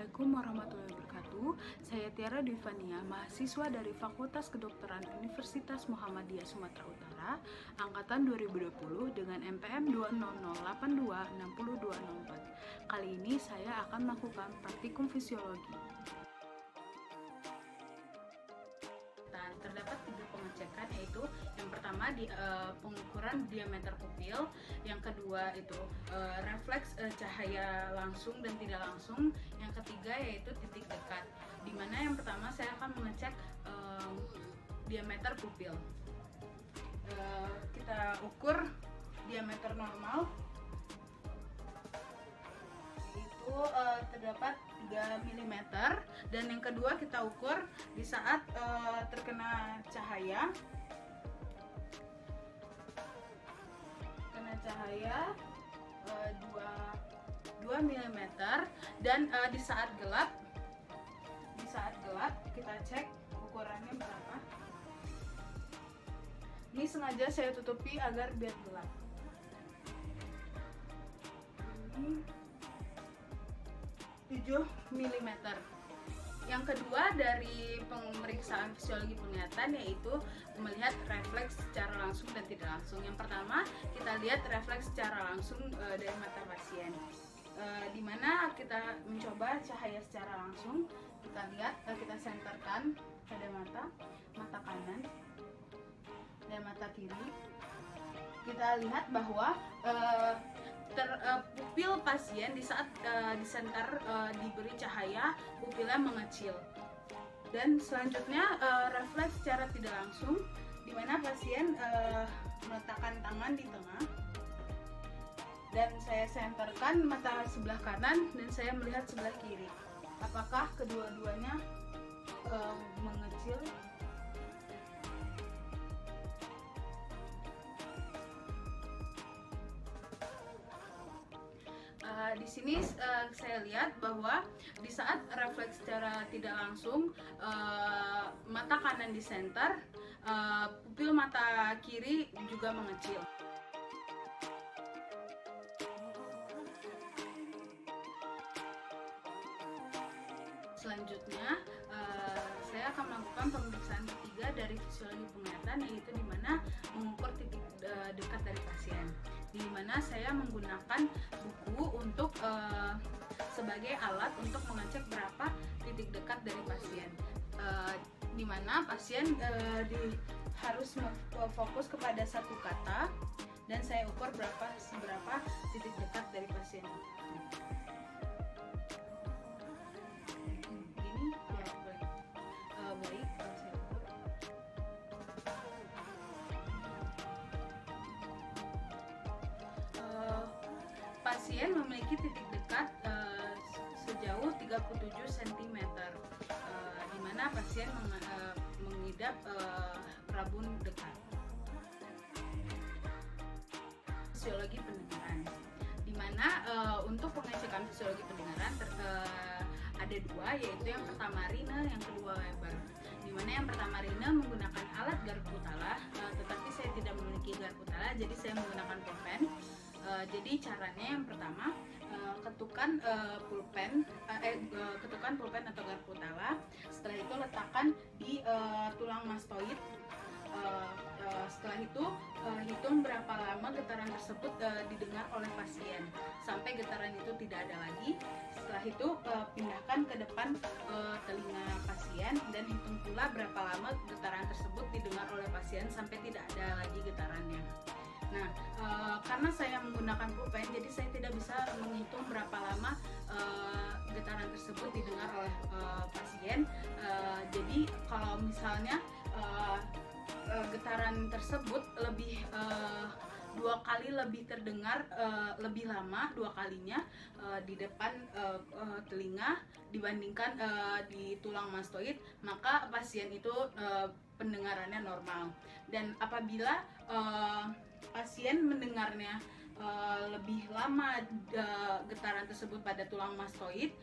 Assalamualaikum warahmatullahi wabarakatuh. Saya Tiara Dwivania, mahasiswa dari Fakultas Kedokteran Universitas Muhammadiyah Sumatera Utara, angkatan 2020 dengan NPM 200826204. Kali ini saya akan melakukan praktikum fisiologi. Terdapat 3 pengecekan, yaitu yang pertama di pengukuran diameter pupil, yang kedua itu refleks cahaya langsung dan tidak langsung, yang ketiga yaitu titik dekat. Dimana yang pertama saya akan mengecek diameter pupil. Kita ukur diameter normal, itu terdapat 3 mm, dan yang kedua kita ukur di saat terkena cahaya 2 mm, dan di saat gelap kita cek ukurannya berapa. Ini sengaja saya tutupi agar biar gelap. Ini 7 mm. Yang kedua dari pemeriksaan fisiologi penglihatan yaitu melihat refleks secara langsung dan tidak langsung. Yang pertama kita lihat refleks secara langsung dari mata pasien, dimana kita mencoba cahaya secara langsung. Kita lihat, kita senterkan pada mata kanan dan mata kiri. Kita lihat bahwa pupil pasien di saat disenter diberi cahaya, pupilnya mengecil. Dan selanjutnya refleks secara tidak langsung, di mana pasien meletakkan tangan di tengah dan saya senterkan mata sebelah kanan dan saya melihat sebelah kiri. Apakah kedua-duanya mengecil? Di sini saya lihat bahwa di saat refleks secara tidak langsung, mata kanan disenter, pupil mata kiri juga mengecil. Selanjutnya saya akan melakukan pemeriksaan ketiga dari fisiologi penglihatan, yaitu dimana mengukur titik dekat dari pasien, di mana saya menggunakan buku untuk sebagai alat untuk mengecek berapa titik dekat dari pasien, di mana pasien harus fokus kepada satu kata dan saya ukur seberapa titik dekat dari pasien. Pasien memiliki titik dekat sejauh 37 cm, di mana pasien mengidap rabun dekat. Fisiologi pendengaran, di mana untuk pengecekan fisiologi pendengaran ada 2, yaitu yang pertama Rina, yang kedua Weber. Di mana yang pertama Rina menggunakan alat garpu Kutala, tetapi saya tidak memiliki garpu Kutala, jadi saya menggunakan pulpen. Jadi caranya yang pertama ketukan pulpen atau garpu Kutala. Setelah itu letakkan di tulang mastoid. Setelah itu hitung berapa lama getaran tersebut didengar oleh pasien sampai getaran itu tidak ada lagi. Setelah itu pindahkan ke depan telinga pasien dan hitung pula berapa lama getaran tersebut didengar oleh pasien sampai tidak ada lagi getarannya. Nah, karena saya menggunakan pulpen, jadi saya tidak bisa menghitung berapa lama getaran tersebut didengar oleh pasien. Jadi kalau misalnya getaran tersebut lebih 2 kali lebih terdengar, lebih lama 2 kalinya di depan telinga dibandingkan di tulang mastoid, maka pasien itu pendengarannya normal. Dan apabila pasien mendengarnya lebih lama getaran tersebut pada tulang mastoid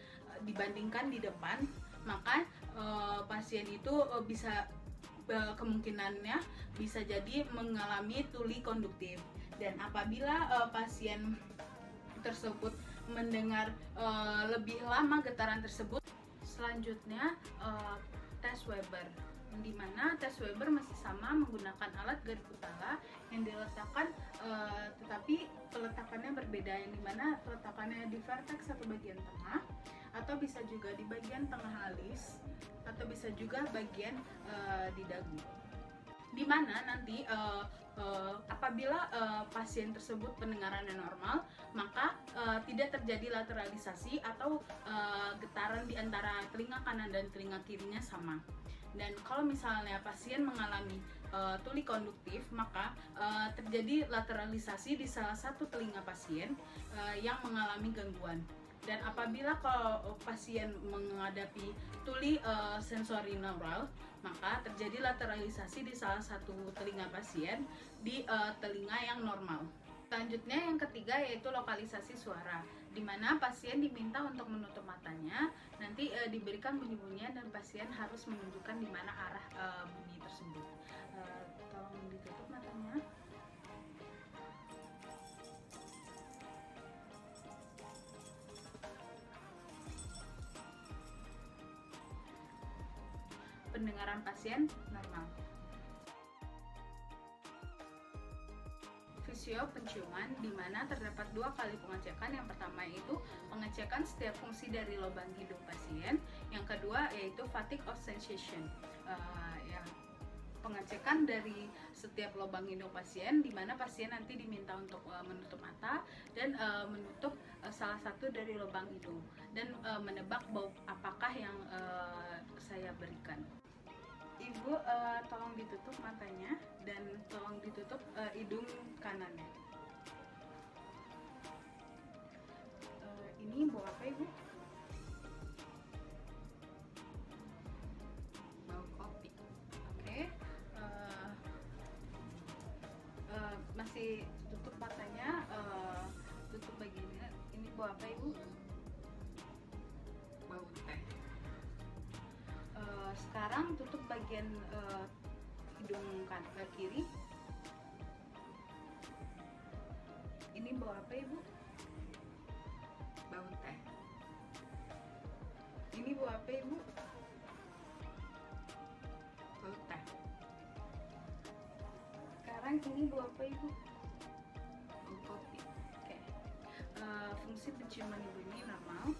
dibandingkan di depan, maka pasien itu bisa kemungkinannya bisa jadi mengalami tuli konduktif. Dan apabila pasien tersebut mendengar lebih lama getaran tersebut. Selanjutnya tes Weber, di mana tes Weber masih sama menggunakan alat garis utara yang diletakkan tetapi peletakannya berbeda, yang dimana peletakannya di vertex atau bagian tengah, atau bisa juga di bagian tengah alis, atau bisa juga bagian di dagu. Dimana nanti apabila pasien tersebut pendengarannya normal, maka tidak terjadi lateralisasi atau getaran di antara telinga kanan dan telinga kirinya sama. Dan kalau misalnya pasien mengalami tuli konduktif, maka terjadi lateralisasi di salah satu telinga pasien yang mengalami gangguan. Dan apabila kalau pasien menghadapi tuli sensorineural, maka terjadi lateralisasi di salah satu telinga pasien di telinga yang normal. Selanjutnya yang ketiga yaitu lokalisasi suara, di mana pasien diminta untuk menutup matanya, nanti diberikan bunyi-bunyian dan pasien harus menunjukkan di mana arah bunyi tersebut. Tolong ditutup matanya. Pendengaran pasien normal. Fisio penciuman, di mana terdapat 2 kali pengecekan. Yang pertama yaitu pengecekan setiap fungsi dari lubang hidung pasien. Yang kedua yaitu fatigue of sensation, pengecekan dari setiap lubang hidung pasien, di mana pasien nanti diminta untuk menutup mata dan menutup salah satu dari lubang hidung dan menebak bau apakah yang saya berikan. Ibu tolong ditutup matanya dan tolong ditutup hidung kanannya. Ini bau apa, Ibu? Bau kopi. Oke. Masih tutup matanya, tutup bagiannya. Ini bau apa, Ibu? Bau teh. Sekarang tutup bagian hidung kiri. Ini bau apa, Ibu? Bau teh. Ini bau apa, Ibu? Bau teh. Sekarang ini bau apa, Ibu? Bau kopi. Oke. Fungsi penciuman Ibu ini normal.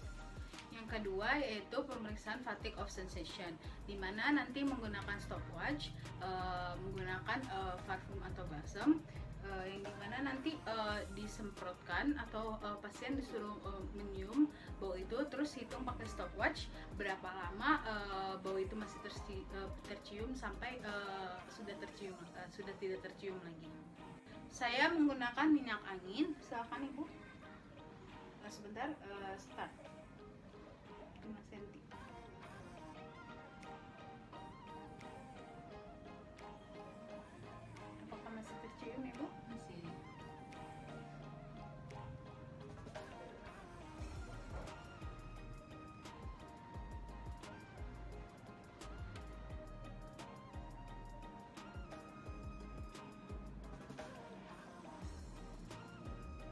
Yang kedua yaitu pemeriksaan fatigue of sensation, di mana nanti menggunakan stopwatch, menggunakan parfum atau balsam, yang dimana nanti disemprotkan atau pasien disuruh menyium bau itu, terus hitung pakai stopwatch berapa lama bau itu masih tercium sampai sudah tidak tercium lagi. Saya menggunakan minyak angin. Silakan Ibu. Sebentar, start. 5 cm. Apakah masih tercium, Ibu? Masih.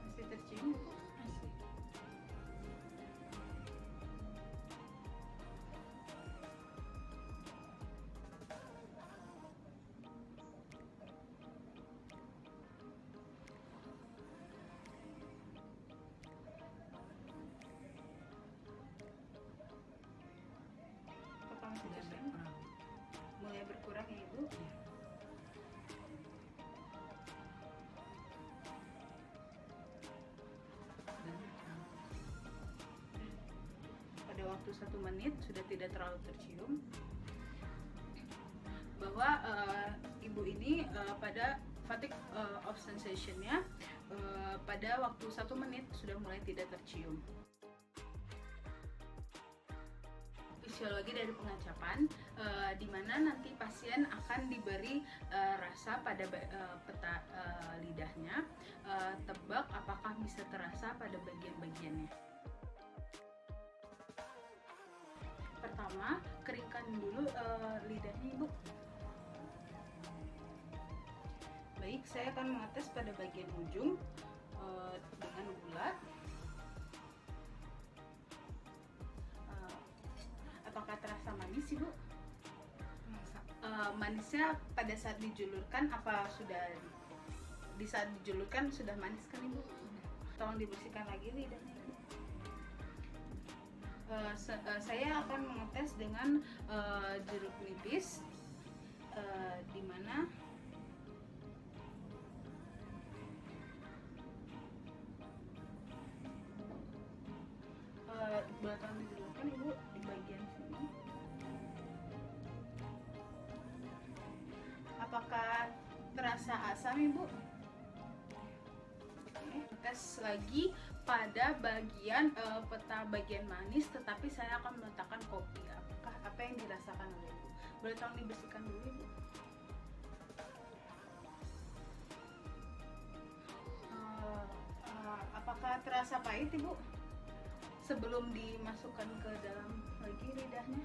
Masih tercium, Ibu? Masih. Mulai berkurang ya, Ibu? Ya. Pada waktu 1 menit sudah tidak terlalu tercium. Bahwa Ibu ini pada fatigue of sensation-nya pada waktu 1 menit sudah mulai tidak tercium. Fisiologi dari pengacapan, di mana nanti pasien akan diberi rasa pada peta lidahnya, tebak apakah bisa terasa pada bagian-bagiannya. Pertama, keringkan dulu lidahnya, Ibu. Baik, saya akan mengetes pada bagian ujung dengan gula. manis sih Bu. Manisnya pada saat dijulurkan apa sudah di saat dijulurkan sudah manis kan Ibu? Tolong dibersihkan lagi lidahnya Ibu. Saya akan mengetes dengan jeruk nipis, di mana boleh tolong dijulurkan Ibu di bagian sini. Apakah terasa asam Ibu? Oke, tes lagi pada bagian peta bagian manis, tetapi saya akan meletakkan kopi. Apakah apa yang dirasakan oleh Ibu? Boleh tolong dibersihkan dulu Ibu. Apakah terasa pahit Ibu? Sebelum dimasukkan ke dalam lagi lidahnya,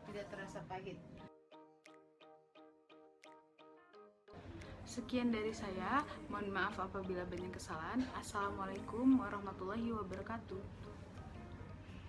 tidak terasa pahit. Sekian dari saya, mohon maaf apabila banyak kesalahan. Assalamualaikum warahmatullahi wabarakatuh.